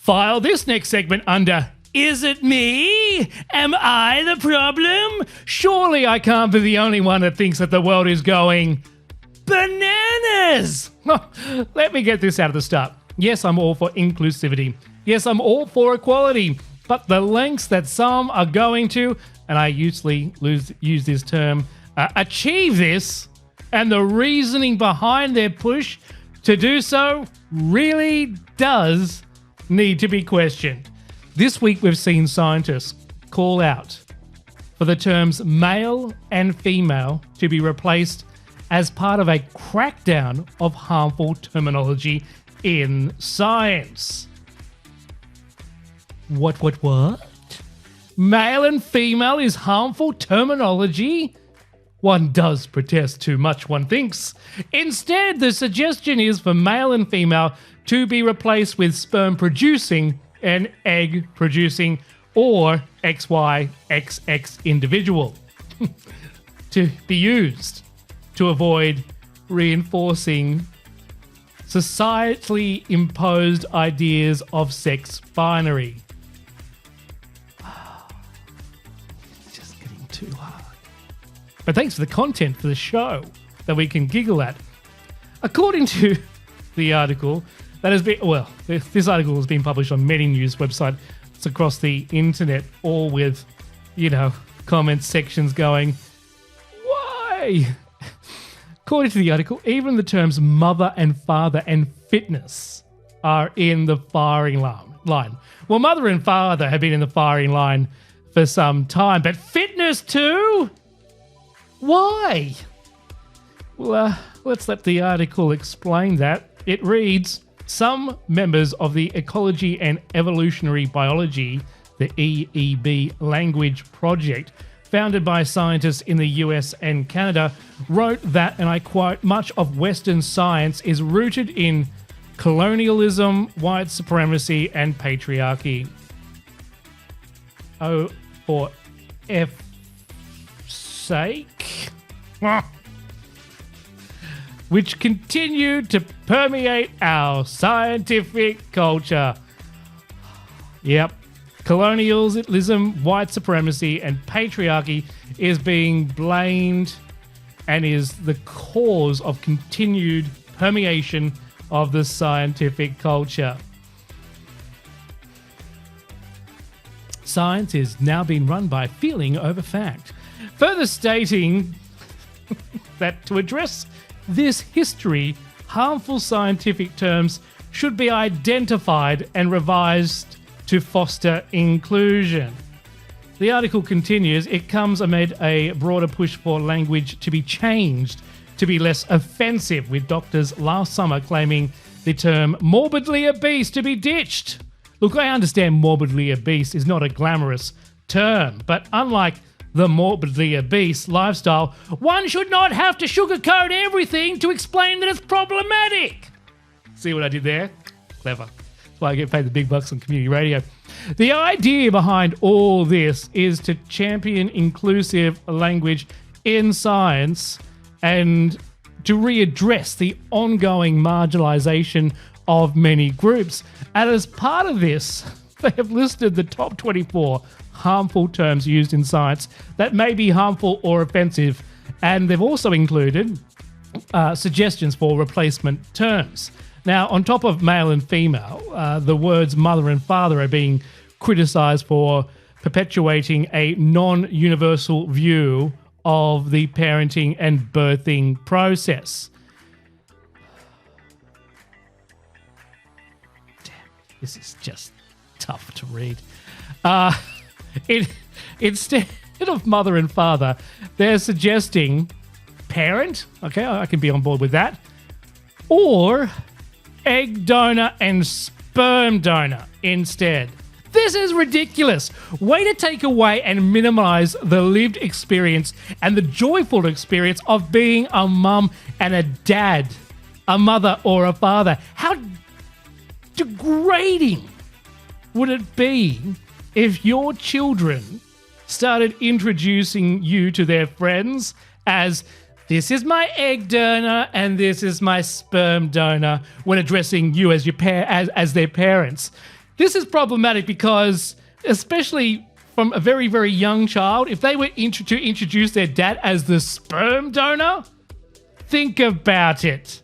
File this next segment under Is it me? Am I the problem? Surely I can't be the only one that thinks that the world is going bananas. Let me get this out of the start. Yes, I'm all for inclusivity. Yes, I'm all for equality. But the lengths that some are going to, and I usually use this term, achieve this, and the reasoning behind their push to do so really does need to be questioned. This week we've seen scientists call out for the terms male and female to be replaced as part of a crackdown of harmful terminology in science. What? Male and female is harmful terminology? One does protest too much, one thinks. Instead, the suggestion is for male and female to be replaced with sperm-producing and egg-producing or XYXX individual to be used to avoid reinforcing societally imposed ideas of sex binary. It's just getting too hard. But thanks for the content for the show that we can giggle at. According to the article that has been, well, this article has been published on many news websites across the internet, all with, comment sections going, why? According to the article, even the terms mother and father and fitness are in the firing line. Well, mother and father have been in the firing line for some time, but fitness too? Why? Well, let's let the article explain that. It reads, some members of the Ecology and Evolutionary Biology, the EEB language project, founded by scientists in the US and Canada, wrote that, and I quote, much of Western science is rooted in colonialism, white supremacy, and patriarchy. Oh, for F's sake. Which continue to permeate our scientific culture. Yep. Colonialism, white supremacy, and patriarchy is being blamed and is the cause of continued permeation of the scientific culture. Science is now being run by feeling over fact, further stating that to address this history, harmful scientific terms should be identified and revised to foster inclusion. The article continues, it comes amid a broader push for language to be changed to be less offensive, with doctors last summer claiming the term morbidly obese to be ditched. Look, I understand morbidly obese is not a glamorous term, but unlike the morbidly obese lifestyle, one should not have to sugarcoat everything to explain that it's problematic. See what I did there? Clever. That's why I get paid the big bucks on community radio. The idea behind all this is to champion inclusive language in science and to readdress the ongoing marginalization of many groups. And as part of this, they have listed the top 24 harmful terms used in science that may be harmful or offensive, and they've also included suggestions for replacement terms. Now, on top of male and female, the words mother and father are being criticised for perpetuating a non-universal view of the parenting and birthing process. Damn, this is just tough to read. Instead of mother and father, they're suggesting parent, okay, I can be on board with that, or egg donor and sperm donor instead. This is ridiculous. Way to take away and minimize the lived experience and the joyful experience of being a mum and a dad, a mother or a father. How degrading would it be if your children started introducing you to their friends as, this is my egg donor and this is my sperm donor, when addressing you as your as their parents? This is problematic because, especially from a very, very young child, if they were to introduce their dad as the sperm donor, think about it.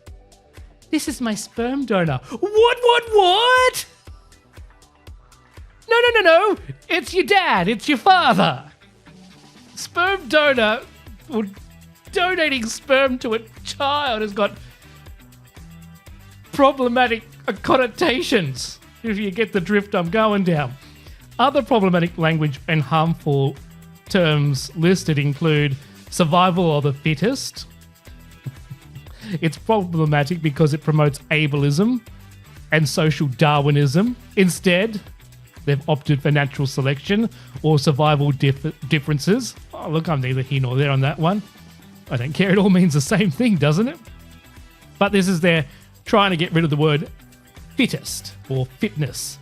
This is my sperm donor. What? No. It's your dad. It's your father. Sperm donor, or donating sperm to a child has got problematic connotations, if you get the drift I'm going down. Other problematic language and harmful terms listed include survival of the fittest. It's problematic because it promotes ableism and social Darwinism. Instead, they've opted for natural selection or survival differences. Oh, look, I'm neither here nor there on that one. I don't care. It all means the same thing, doesn't it? But this is their trying to get rid of the word fittest or fitness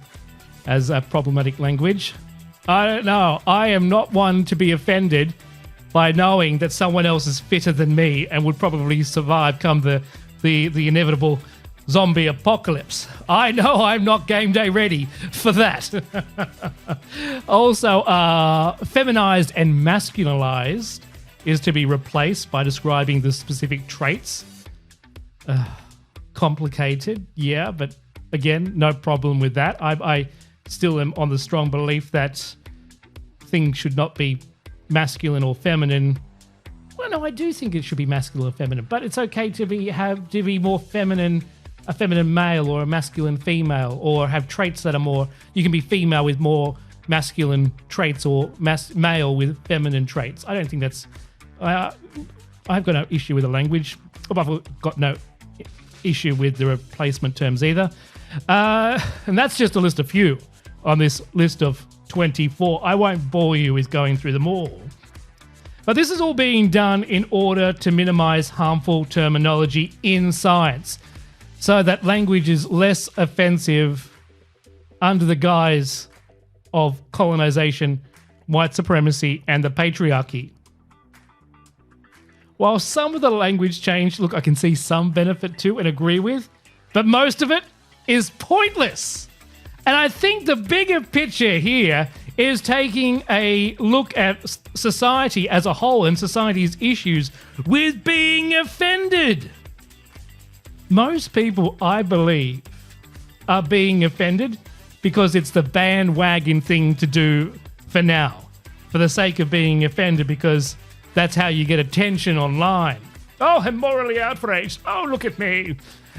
as a problematic language. I don't know. I am not one to be offended by knowing that someone else is fitter than me and would probably survive come the inevitable zombie apocalypse. I know I'm not game day ready for that. Also, feminized and masculinized is to be replaced by describing the specific traits. Complicated, yeah, but again, no problem with that. I still am on the strong belief that things should not be masculine or feminine. Well, no, I do think it should be masculine or feminine, but it's okay to be more feminine, a feminine male or a masculine female, or have traits that are more. You can be female with more masculine traits or male with feminine traits. I don't think that's. I've got no issue with the language. I've got no issue with the replacement terms either. And that's just a list of few on this list of 24. I won't bore you with going through them all. But this is all being done in order to minimize harmful terminology in science so that language is less offensive under the guise of colonization, white supremacy, and the patriarchy. While some of the language change, look, I can see some benefit to and agree with, but most of it is pointless. And I think the bigger picture here is taking a look at society as a whole and society's issues with being offended. Most people, I believe, are being offended because it's the bandwagon thing to do for now, for the sake of being offended, because that's how you get attention online. Oh, I'm morally outraged. Oh, look at me.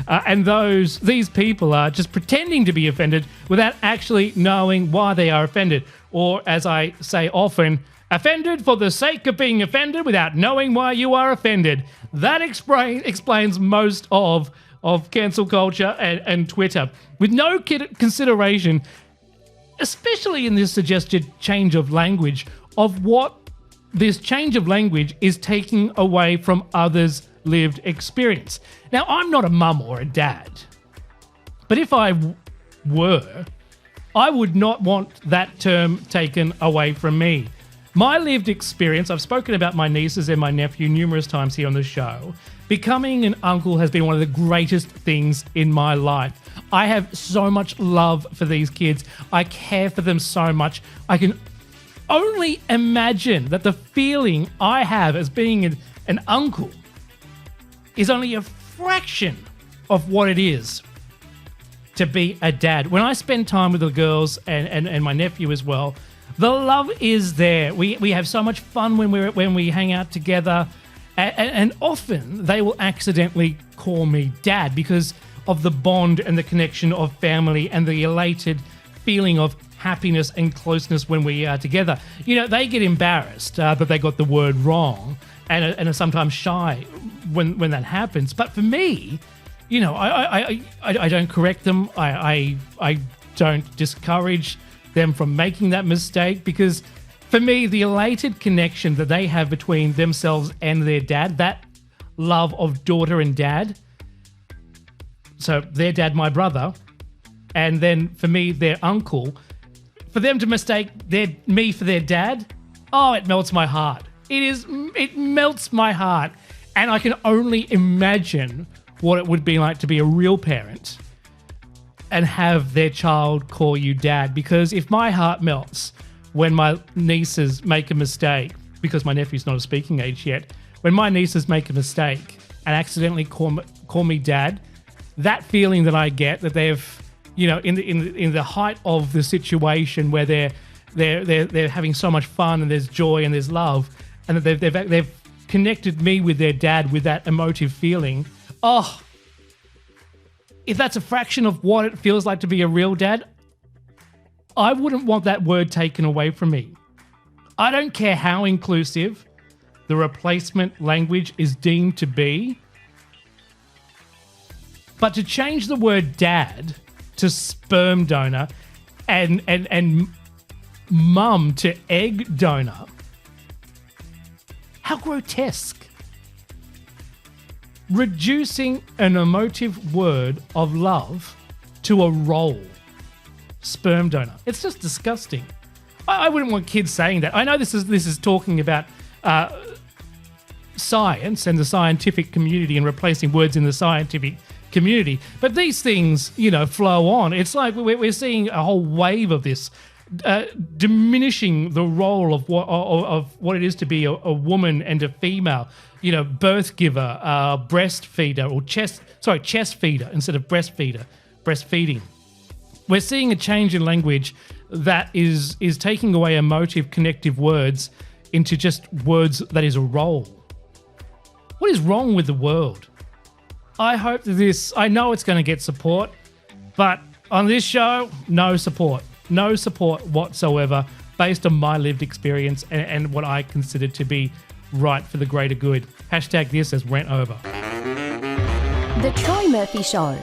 And these people are just pretending to be offended without actually knowing why they are offended. Or, as I say often, offended for the sake of being offended without knowing why you are offended. That explains most of cancel culture and Twitter, with no consideration, especially in this suggested change of language, of what this change of language is taking away from others' lived experience. Now, I'm not a mum or a dad, but if I were, I would not want that term taken away from me. My lived experience, I've spoken about my nieces and my nephew numerous times here on the show. Becoming an uncle has been one of the greatest things in my life. I have so much love for these kids. I care for them so much. I can only imagine that the feeling I have as being an uncle is only a fraction of what it is to be a dad. When I spend time with the girls and my nephew as well, the love is there. We have so much fun when we hang out together, and often they will accidentally call me dad because of the bond and the connection of family and the elated feeling of happiness and closeness when we are together. You know, they get embarrassed that they got the word wrong and are sometimes shy when that happens. But for me, you know, I don't correct them. I don't discourage them from making that mistake, because for me, the elated connection that they have between themselves and their dad, that love of daughter and dad, so their dad, my brother, and then for me, their uncle, for them to mistake me for their dad, oh, it melts my heart. It melts my heart. And I can only imagine what it would be like to be a real parent and have their child call you dad. Because if my heart melts when my nieces make a mistake, because my nephew's not of speaking age yet, when my nieces make a mistake and accidentally call me dad, that feeling that I get that they've, you know, in the height of the situation where they're having so much fun and there's joy and there's love, and that they've connected me with their dad with that emotive feeling. Oh, if that's a fraction of what it feels like to be a real dad, I wouldn't want that word taken away from me. I don't care how inclusive the replacement language is deemed to be, but to change the word dad to sperm donor and mum to egg donor, how grotesque. Reducing an emotive word of love to a role. Sperm donor. It's just disgusting. I wouldn't want kids saying that. I know this is talking about science and the scientific community and replacing words in the scientific community, but these things, you know, flow on. It's like we're seeing a whole wave of this, diminishing the role of what it is to be a woman and a female. You know, birth giver, breastfeeder, or chest feeder instead of breastfeeder, breastfeeding. We're seeing a change in language that is taking away emotive, connective words into just words that is a role. What is wrong with the world? I hope that I know it's going to get support, but on this show, no support. No support whatsoever based on my lived experience and what I consider to be right for the greater good. Hashtag this as rent over. The Troy Murphy Show.